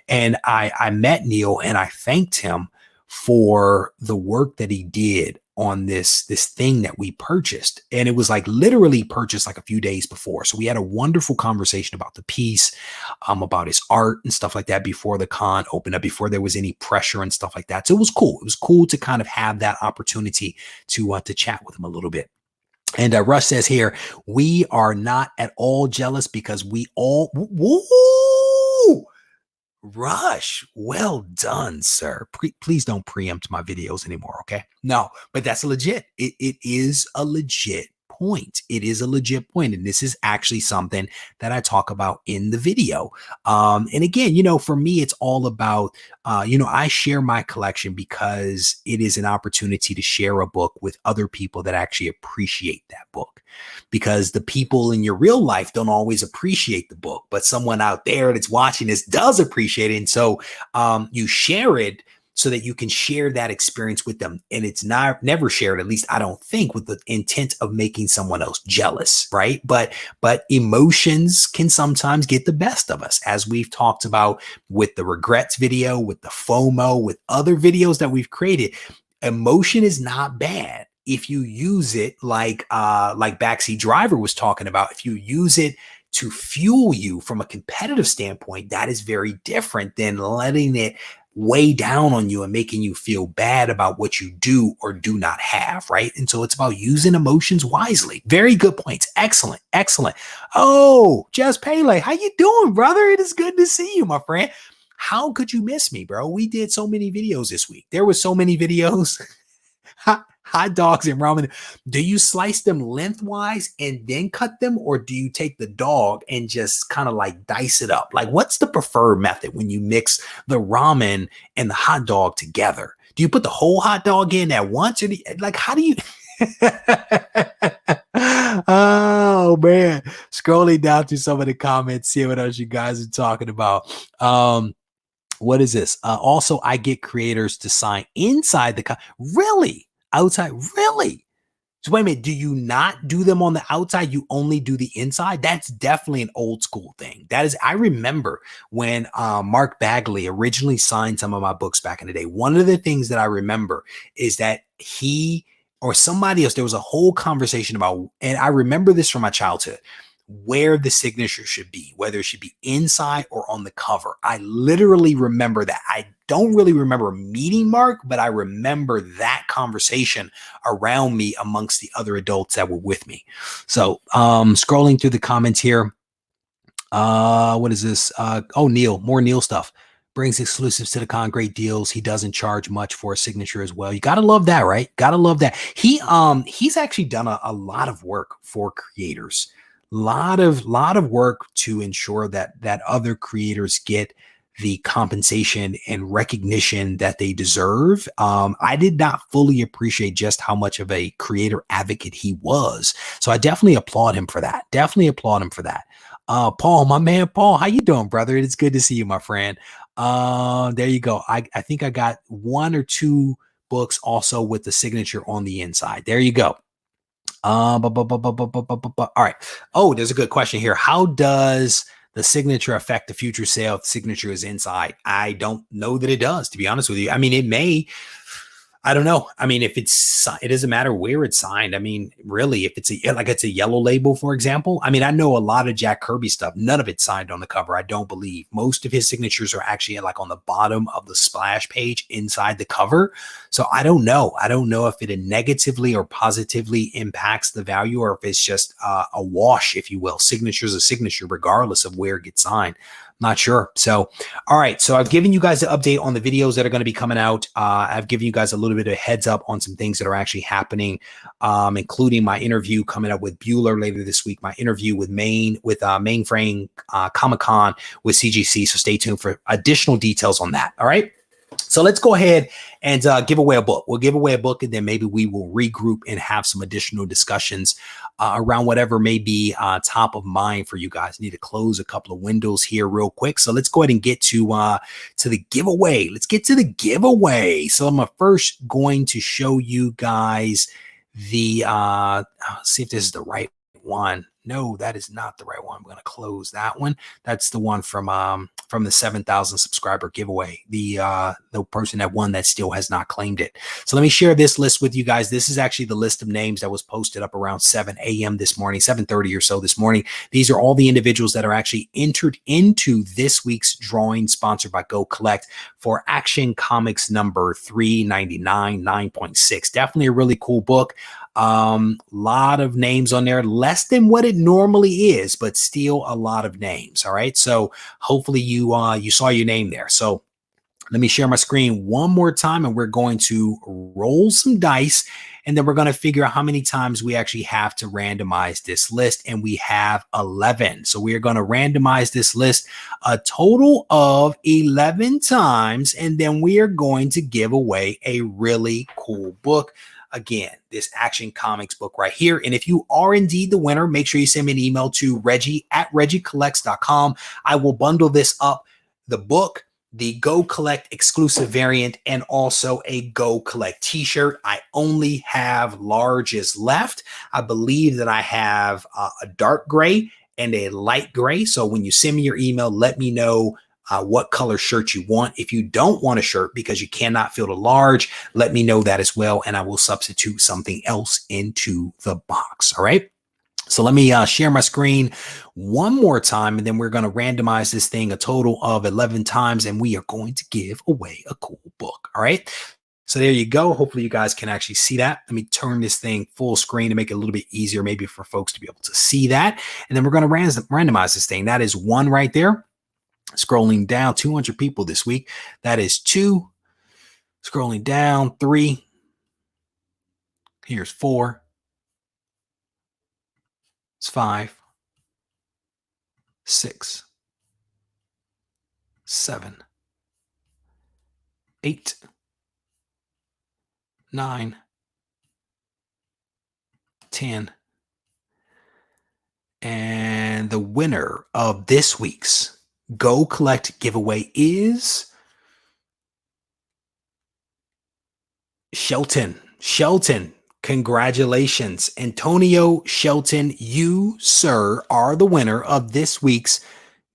And I met Neal and I thanked him for the work that he did on this thing that we purchased. And it was like literally purchased like a few days before. So we had a wonderful conversation about the piece, about his art and stuff like that before the con opened up, before there was any pressure and stuff like that. So it was cool. It was cool to kind of have that opportunity to chat with him a little bit. And Russ says here, we are not at all jealous because we all, woo! Rush, well done, sir. Please don't preempt my videos anymore, okay? No, but that's legit. It is a legit point. It is a legit point, and this is actually something that I talk about in the video. And again, you know, for me, it's all about, you know, I share my collection because it is an opportunity to share a book with other people that actually appreciate that book. Because the people in your real life don't always appreciate the book, but someone out there that's watching this does appreciate it. And so you share it so that you can share that experience with them. And it's never shared, at least I don't think, with the intent of making someone else jealous, right? But emotions can sometimes get the best of us, as we've talked about with the regrets video, with the FOMO, with other videos that we've created. Emotion is not bad if you use it like Backseat Driver was talking about. If you use it to fuel you from a competitive standpoint, that is very different than letting it weigh down on you and making you feel bad about what you do or do not have, right? And so it's about using emotions wisely. Very good points. Excellent, excellent. Oh, Jess Pele, how you doing, brother? It is good to see you, my friend. How could you miss me, bro? We did so many videos this week. There were so many videos. Hot dogs and ramen. Do you slice them lengthwise and then cut them, or do you take the dog and just kind of like dice it up? Like, what's the preferred method when you mix the ramen and the hot dog together? Do you put the whole hot dog in at once, or how do you? Oh man, scrolling down through some of the comments, see what else you guys are talking about. What is this? Also, I get creators to sign inside the really. Outside, really? So wait a minute, do you not do them on the outside? You only do the inside? That's definitely an old school thing. That is, I remember when Mark Bagley originally signed some of my books back in the day. One of the things that I remember is that he or somebody else, there was a whole conversation about, and I remember this from my childhood, where the signature should be, whether it should be inside or on the cover. I literally remember that. I don't really remember meeting Mark, but I remember that conversation around me amongst the other adults that were with me. So scrolling through the comments here. What is this? Oh, Neal, more Neal stuff. brings exclusives to the con, great deals. He doesn't charge much for a signature as well. You gotta love that, right? Gotta love that. He's actually done a lot of work for creators. Lot of work to ensure that other creators get the compensation and recognition that they deserve. I did not fully appreciate just how much of a creator advocate he was. So I definitely applaud him for that. Definitely applaud him for that. Paul, my man, Paul, how you doing, brother? It's good to see you, my friend. There you go. I think I got 1 or 2 books also with the signature on the inside. There you go. All right. Oh, there's a good question here. How does the signature affect the future sale if the signature is inside? I don't know that it does, to be honest with you. I mean, it may. I don't know. I mean, if it doesn't matter where it's signed. I mean, really, if it's it's a yellow label, for example. I mean, I know a lot of Jack Kirby stuff. None of it's signed on the cover. I don't believe. Most of his signatures are actually like on the bottom of the splash page inside the cover. So I don't know. I don't know if it negatively or positively impacts the value, or if it's just a wash, if you will. Signature is a signature, regardless of where it gets signed. Not sure. So, all right. So I've given you guys an update on the videos that are going to be coming out. I've given you guys a little bit of heads up on some things that are actually happening, including my interview coming up with Bueller later this week, my interview with Mainframe Comic Con with CGC. So stay tuned for additional details on that. All right. So let's go ahead and give away a book. We'll give away a book, and then maybe we will regroup and have some additional discussions around whatever may be top of mind for you guys. I need to close a couple of windows here real quick. So let's go ahead and get to the giveaway. Let's get to the giveaway. So I'm first going to show you guys the see if this is the right one. No, that is not the right one. I'm going to close that one. That's the one from the 7,000 subscriber giveaway. The person that won that still has not claimed it. So let me share this list with you guys. This is actually the list of names that was posted up around 7 a.m. this morning, 7:30 or so this morning. These are all the individuals that are actually entered into this week's drawing sponsored by Go Collect for Action Comics number 399, 9.6. Definitely a really cool book. Lot of names on there, less than what it normally is, but still a lot of names. All right. So hopefully you saw your name there. So let me share my screen one more time, and we're going to roll some dice, and then we're going to figure out how many times we actually have to randomize this list. And we have 11. So we are going to randomize this list a total of 11 times. And then we are going to give away a really cool book. Again, this Action Comics book right here. And if you are indeed the winner, make sure you send me an email to Regie@regiecollects.com. I will bundle this up, the book, the Go Collect exclusive variant, and also a Go Collect t-shirt. I only have larges left. I believe that I have a dark gray and a light gray. So when you send me your email, let me know what color shirt you want. If you don't want a shirt because you cannot fill the large, let me know that as well, and I will substitute something else into the box. All right. So let me share my screen one more time, and then we're going to randomize this thing a total of 11 times, and we are going to give away a cool book. All right. So there you go. Hopefully you guys can actually see that. Let me turn this thing full screen to make it a little bit easier, maybe for folks to be able to see that. And then we're going to randomize this thing. That is 1 right there. Scrolling down, 200 people this week. That is 2. Scrolling down, 3. Here's 4. It's 5. 6. 7. 8. 9. 10. And the winner of this week's Go Collect giveaway is Shelton. Shelton, congratulations. Antonio Shelton, you, sir, are the winner of this week's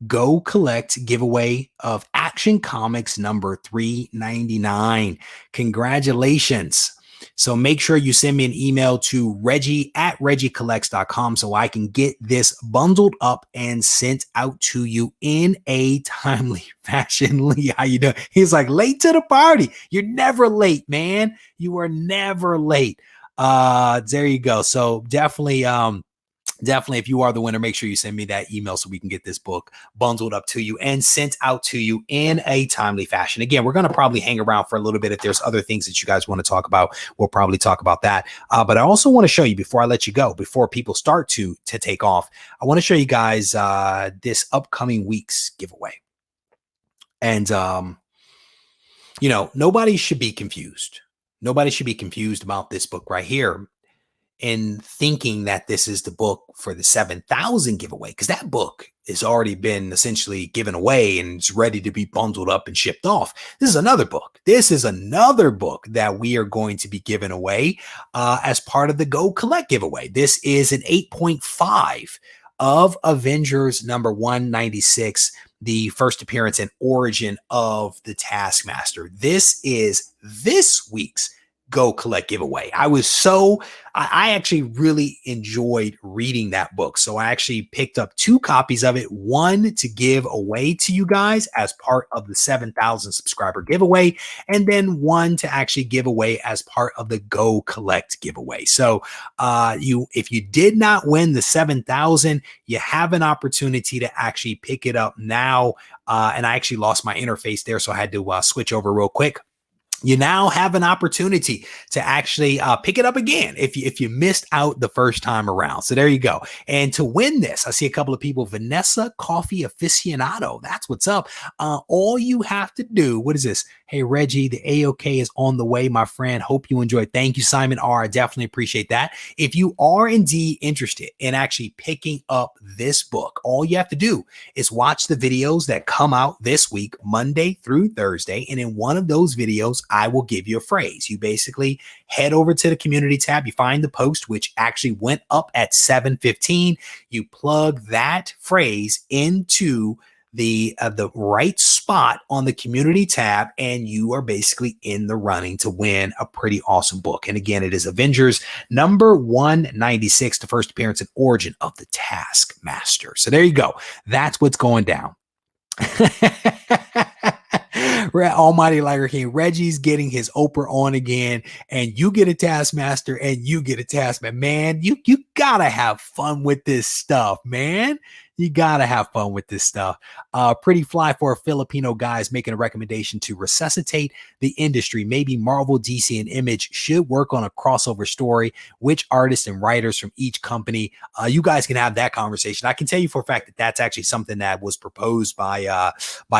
Go Collect giveaway of Action Comics number 399. Congratulations. So make sure you send me an email to Regie@regiecollects.com so I can get this bundled up and sent out to you in a timely fashion. Lee, how you doing? He's like, late to the party. You're never late, man. You are never late. There you go. So definitely definitely, if you are the winner, make sure you send me that email so we can get this book bundled up to you and sent out to you in a timely fashion. Again, we're going to probably hang around for a little bit. If there's other things that you guys want to talk about, we'll probably talk about that. But I also want to show you, before I let you go, before people start to take off, I want to show you guys this upcoming week's giveaway. And, you know, nobody should be confused. Nobody should be confused about this book right here, in thinking that this is the book for the 7,000 giveaway, because that book has already been essentially given away and it's ready to be bundled up and shipped off. This is another book. This is another book that we are going to be giving away as part of the Go Collect giveaway. This is an 8.5 of Avengers number 196, the first appearance and origin of the Taskmaster. This is this week's Go Collect giveaway. I actually really enjoyed reading that book. So I actually picked up 2 copies of it, one to give away to you guys as part of the 7,000 subscriber giveaway, and then one to actually give away as part of the Go Collect giveaway. So if you did not win the 7,000, you have an opportunity to actually pick it up now. And I actually lost my interface there, so I had to switch over real quick. You now have an opportunity to actually pick it up again if you missed out the first time around. So there you go. And to win this, I see a couple of people, Vanessa Coffee Aficionado. That's what's up. All you have to do, what is this? Hey, Reggie, the AOK is on the way, my friend. Hope you enjoy. Thank you, Simon R. I definitely appreciate that. If you are indeed interested in actually picking up this book, all you have to do is watch the videos that come out this week, Monday through Thursday. And in one of those videos, I will give you a phrase. You basically head over to the community tab. You find the post, which actually went up at 7:15. You plug that phrase into the right spot on the community tab, and you are basically in the running to win a pretty awesome book. And again, it is Avengers number 196, the first appearance and origin of the Taskmaster. So there you go. That's what's going down. Almighty Liger King, Reggie's getting his Oprah on again, and you get a Taskmaster and you get a Taskmaster. Man, you gotta have fun with this stuff, man. You gotta have fun with this stuff. Pretty fly for a Filipino guys making a recommendation to resuscitate the industry. Maybe Marvel, DC, and Image should work on a crossover story. Which artists and writers from each company? You guys can have that conversation. I can tell you for a fact that that's actually something that was proposed by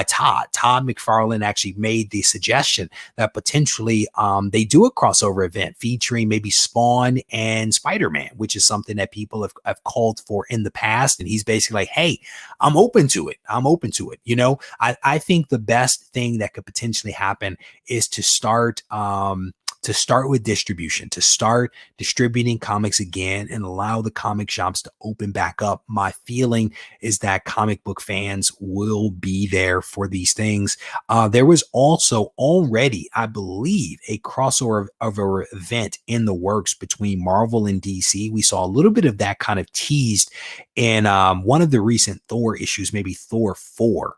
Todd. Todd McFarlane actually made the suggestion that potentially they do a crossover event featuring maybe Spawn and Spider-Man, which is something that people have called for in the past. And he's basically like, hey, I'm open to it. I'm open to it. You know, I think the best thing that could potentially happen is to start with distribution, to start distributing comics again and allow the comic shops to open back up. My feeling is that comic book fans will be there for these things. There was also already, I believe, a crossover event in the works between Marvel and DC. We saw a little bit of that kind of teased in one of the recent Thor issues, maybe Thor 4.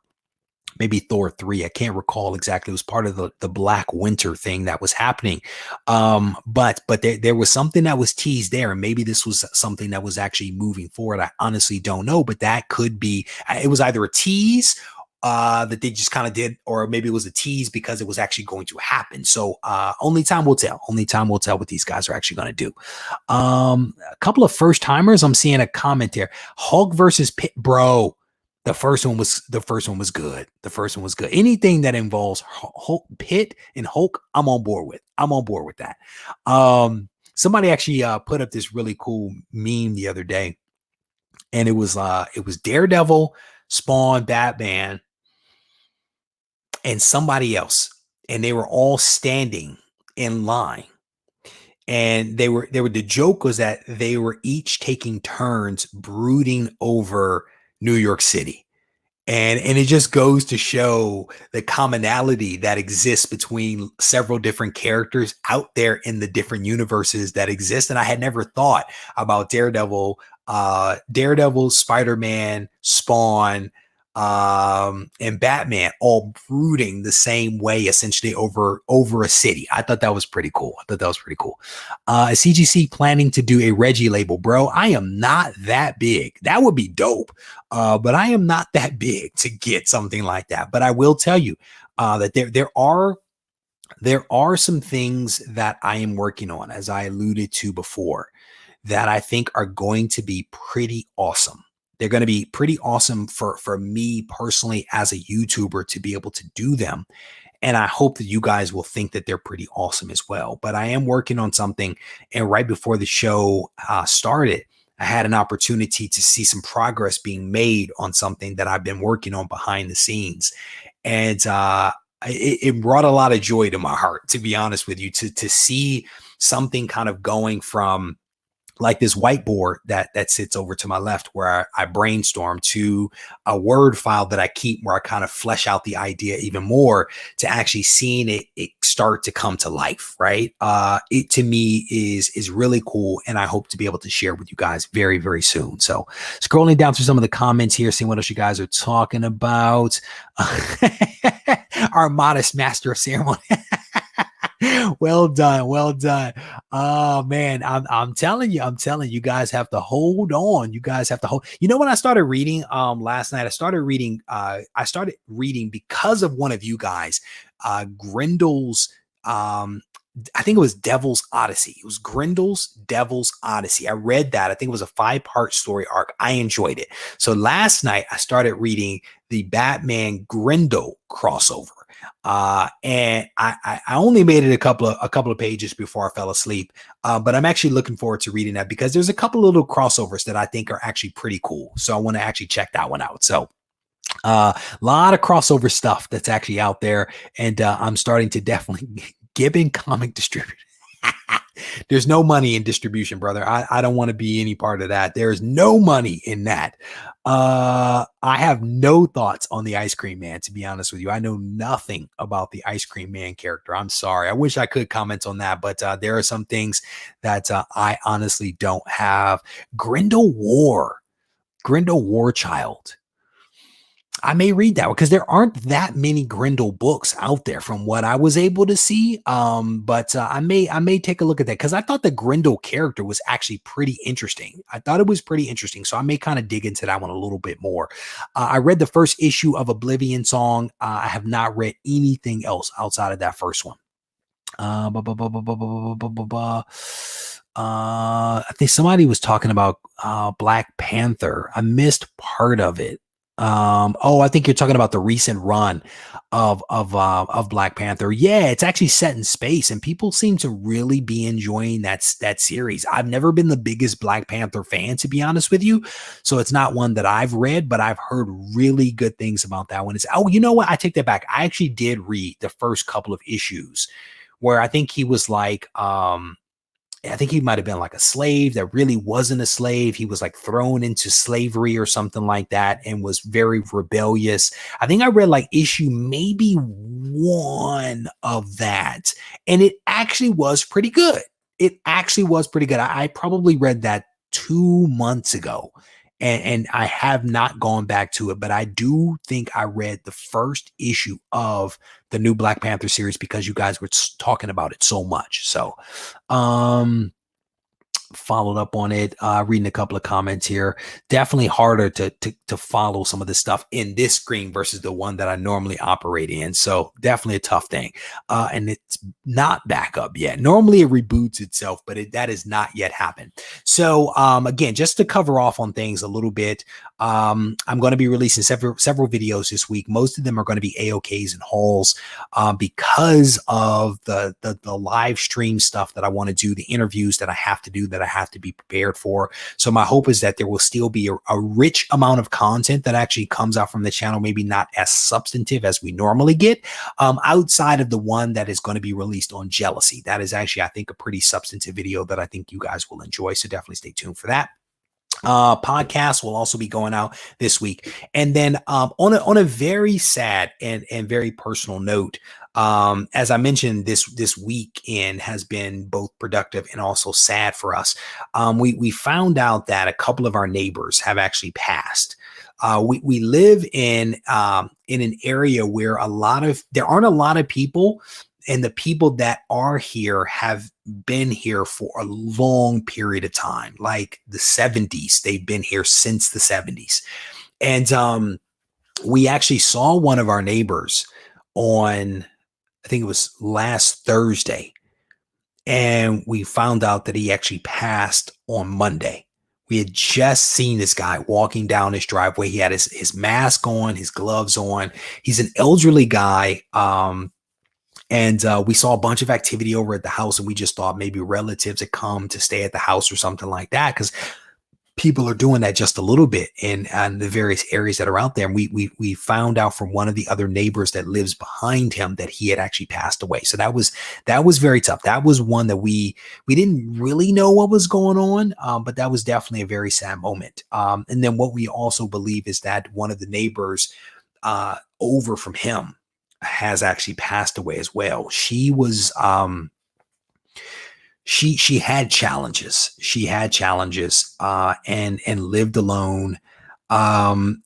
Maybe Thor 3. I can't recall exactly. It was part of the Black Winter thing that was happening. But there was something that was teased there. And maybe this was something that was actually moving forward. I honestly don't know, but that could be, it was either a tease that they just kind of did, or maybe it was a tease because it was actually going to happen. So only time will tell. Only time will tell what these guys are actually going to do. A couple of first timers. I'm seeing a comment there. Hulk versus Pit, bro. The first one was good. The first one was good. Anything that involves Hulk, Pit and Hulk, I'm on board with. I'm on board with that. Somebody actually put up this really cool meme the other day, and it was Daredevil, Spawn, Batman, and somebody else, and they were all standing in line. And the joke was that they were each taking turns brooding over New York City. And it just goes to show the commonality that exists between several different characters out there in the different universes that exist. And I had never thought about Daredevil, Spider-Man, Spawn, and Batman all brooding the same way, essentially over a city. I thought that was pretty cool. Is CGC planning to do a Regie label, bro? I am not that big. That would be dope. But I am not that big to get something like that. But I will tell you that there are some things that I am working on, as I alluded to before, that I think are going to be pretty awesome. They're going to be pretty awesome for me personally as a YouTuber to be able to do them. And I hope that you guys will think that they're pretty awesome as well. But I am working on something. And right before the show started, I had an opportunity to see some progress being made on something that I've been working on behind the scenes. And it brought a lot of joy to my heart, to be honest with you, to see something kind of going from like this whiteboard that sits over to my left where I brainstorm, to a Word file that I keep where I kind of flesh out the idea even more, to actually seeing it start to come to life, right? It to me is really cool, and I hope to be able to share with you guys very, very soon. So scrolling down through some of the comments here, seeing what else you guys are talking about. Our modest master of ceremony. Well done. Oh man, I'm telling you guys have to hold on. You guys have to hold. You know, when I started reading last night, I started reading because of one of you guys, Grendel's I think it was Devil's Odyssey. It was Grendel's Devil's Odyssey. I read that. I think it was a 5-part story arc. I enjoyed it. So last night I started reading the Batman Grendel crossover. And I only made it a couple of pages before I fell asleep. But I'm actually looking forward to reading that because there's a couple of little crossovers that I think are actually pretty cool. So I want to actually check that one out. So a lot of crossover stuff that's actually out there. And I'm starting to definitely Gibbon Comic Distributor. There's no money in distribution, brother. I don't want to be any part of that. There's no money in that. I have no thoughts on the Ice Cream Man, to be honest with you. I know nothing about the Ice Cream Man character. I'm sorry. I wish I could comment on that, but there are some things that I honestly don't have. Grendel War Child. I may read that one because there aren't that many Grendel books out there from what I was able to see. But I may take a look at that because I thought the Grendel character was actually pretty interesting. I thought it was pretty interesting. So I may kind of dig into that one a little bit more. I read the first issue of Oblivion Song. I have not read anything else outside of that first one. I think somebody was talking about Black Panther. I missed part of it. I think you're talking about the recent run of Black Panther. Yeah, it's actually set in space, and people seem to really be enjoying that series. I've never been the biggest Black Panther fan, to be honest with you, so it's not one that I've read, but I've heard really good things about that one. You know what? I take that back. I actually did read the first couple of issues where I think he was like, I think he might have been like a slave that really wasn't a slave. He was like thrown into slavery or something like that and was very rebellious. I think I read like issue maybe 1 of that. And it actually was pretty good. I probably read that 2 months ago. And I have not gone back to it, but I do think I read the first issue of the new Black Panther series because you guys were talking about it so much. So, followed up on it, reading a couple of comments here. Definitely harder to follow some of the stuff in this screen versus the one that I normally operate in. So definitely a tough thing. And it's not back up yet. Normally it reboots itself, but that has not yet happened. So again, just to cover off on things a little bit, I'm going to be releasing several videos this week. Most of them are going to be AOKs and hauls because of the live stream stuff that I want to do, the interviews that I have to do, that I have to be prepared for. So my hope is that there will still be a rich amount of content that actually comes out from the channel, maybe not as substantive as we normally get, outside of the one that is going to be released on jealousy. That is actually, I think, a pretty substantive video that I think you guys will enjoy. So definitely stay tuned for that. Podcast will also be going out this week. And then on a very sad and very personal note, As I mentioned, this weekend has been both productive and also sad for us. We found out that a couple of our neighbors have actually passed. We live in an area where there aren't a lot of people, and the people that are here have been here for a long period of time, like the 70s. They've been here since the 70s. And we actually saw one of our neighbors on, I think it was last Thursday, and we found out that he actually passed on Monday. We had just seen this guy walking down his driveway. He had his mask on, his gloves on. He's an elderly guy. And we saw a bunch of activity over at the house, and we just thought maybe relatives had come to stay at the house or something like that, because people are doing that just a little bit in the various areas that are out there. And we found out from one of the other neighbors that lives behind him that he had actually passed away. So that was very tough. That was one that we didn't really know what was going on, but that was definitely a very sad moment. And then what we also believe is that one of the neighbors over from him has actually passed away as well. She was she had challenges. She had challenges and lived alone. And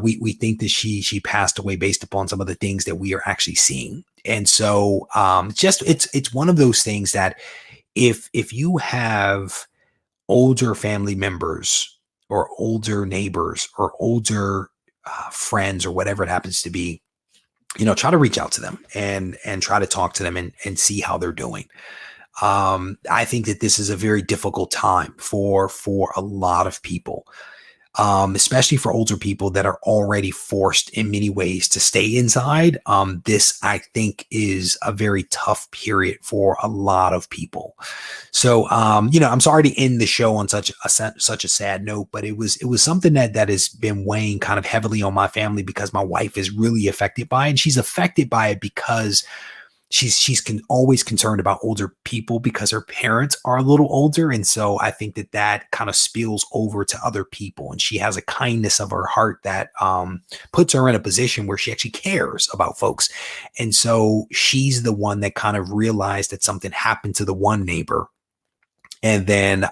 we think that she passed away based upon some of the things that we are actually seeing. And so it's one of those things that if you have older family members or older neighbors or older friends or whatever it happens to be, try to reach out to them and try to talk to them and see how they're doing. I think that this is a very difficult time for a lot of people, especially for older people that are already forced in many ways to stay inside. This, I think, is a very tough period for a lot of people. So, I'm sorry to end the show on such a sad note, but it was something that has been weighing kind of heavily on my family, because my wife is really affected by it. And she's affected by it because she's always concerned about older people because her parents are a little older. And so I think that kind of spills over to other people. And she has a kindness of her heart that puts her in a position where she actually cares about folks. And so she's the one that kind of realized that something happened to the one neighbor. And then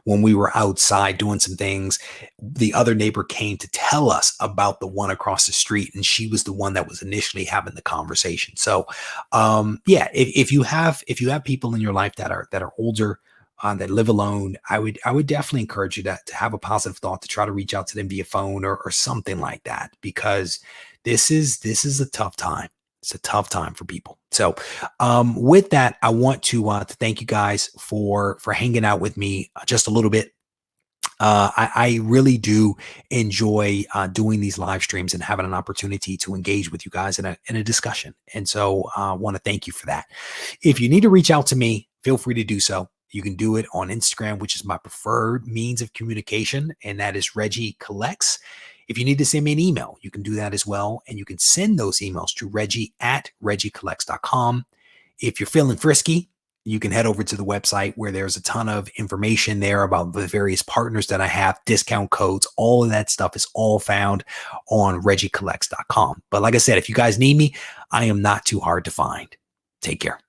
when we were outside doing some things, the other neighbor came to tell us about the one across the street. And she was the one that was initially having the conversation. So if you have people in your life that are older, that live alone, I would definitely encourage you to have a positive thought, to try to reach out to them via phone or something like that, because this is a tough time. It's a tough time for people. So with that, I want to thank you guys for hanging out with me just a little bit. I really do enjoy doing these live streams and having an opportunity to engage with you guys in a discussion. And so I want to thank you for that. If you need to reach out to me, feel free to do so. You can do it on Instagram, which is my preferred means of communication, and that is Regie Collects. If you need to send me an email, you can do that as well. And you can send those emails to Regie@regiecollects.com. If you're feeling frisky, you can head over to the website where there's a ton of information there about the various partners that I have, discount codes, all of that stuff is all found on regiecollects.com. But like I said, if you guys need me, I am not too hard to find. Take care.